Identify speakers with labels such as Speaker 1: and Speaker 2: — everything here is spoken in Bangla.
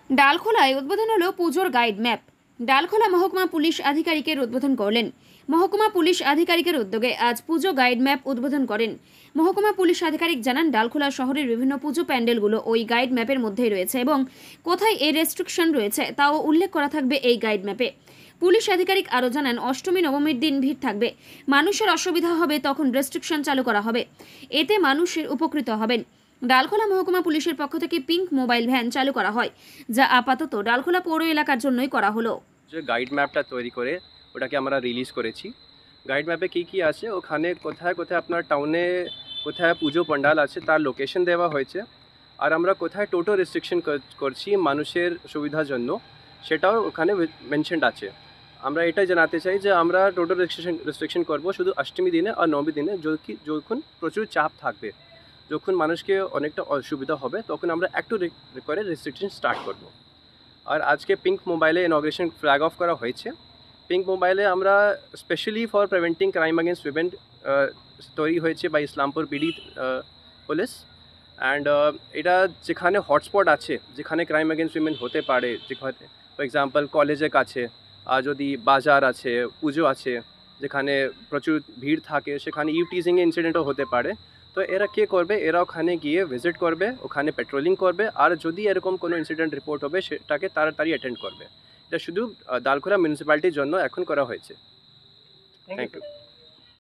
Speaker 1: ডালখোলায় উদ্বোধন হলো পুজোর গাইড ম্যাপ। ডালখোলা মহকুমা পুলিশ আধিকারিকের উদ্বোধন করলেন। মহকুমা পুলিশ আধিকারিকের উদ্যোগে আজ পুজো গাইড ম্যাপ উদ্বোধন করেন। মহকুমা পুলিশ আধিকারিক জানান, ডালখোলা শহরের বিভিন্ন পুজো প্যান্ডেলগুলো ওই গাইড ম্যাপের মধ্যেই রয়েছে এবং কোথায় এই রেস্ট্রিকশন রয়েছে তাও উল্লেখ করা থাকবে এই গাইড ম্যাপে। পুলিশ আধিকারিক আরও জানান, অষ্টমী নবমীর দিন ভিড় থাকবে, মানুষের অসুবিধা হবে, তখন রেস্ট্রিকশন চালু করা হবে, এতে মানুষের উপকৃত হবেন। ডালখোলা মহকুমা পুলিশের পক্ষ থেকে পিঙ্ক মোবাইল ভ্যান চালু করা হয়, যা আপাতত ডালখোলা পৌর এলাকার জন্যই করা হলো।
Speaker 2: যে গাইড ম্যাপটা তৈরি করে ওটাকে আমরা রিলিজ করেছি। গাইড ম্যাপে কী আছে, ওখানে কোথায় কোথায় আপনার টাউনে কোথায় পুজো পান্ডাল আছে তার লোকেশন দেওয়া হয়েছে, আর আমরা কোথায় টোটো রেস্ট্রিকশন করছি মানুষের সুবিধার জন্য সেটাও ওখানে মেনশনড আছে। আমরা এটাই জানাতে চাই যে আমরা টোটো রেস্ট্রিকশন করবো শুধু অষ্টমী দিনে আর নবমী দিনে, যখন প্রচুর চাপ থাকবে, যখন মানুষকে অনেকটা অসুবিধা হবে, তখন আমরা একটু করে রেস্ট্রিকশন স্টার্ট করব। আর আজকে পিঙ্ক মোবাইলে ইনগ্রেশন ফ্ল্যাগ অফ করা হয়েছে। পিঙ্ক মোবাইলে আমরা specially for preventing crime against women তৈরি হয়েছে by Islampur PD police. And এটা যেখানে হটস্পট আছে, যেখানে ক্রাইম অ্যাগেন্স্ট উইমেন হতে পারে, যেখানে ফর এক্সাম্পল কলেজের কাছে, আর যদি বাজার আছে, পুজো আছে, যেখানে প্রচুর ভিড় থাকে, সেখানে ইউটিজিংয়ের ইনসিডেন্টও হতে পারে। তো এরা কে করবে, এরা ওখানে গিয়ে ভিজিট করবে, ওখানে পেট্রোলিং করবে, আর যদি এরকম কোনো ইনসিডেন্ট রিপোর্ট হবে সেটাকে তাড়াতাড়ি অ্যাটেন্ড করবে। এটা শুধু ডালখোলা মিউনিসিপ্যালিটির জন্য এখন করা হয়েছে। Thank you.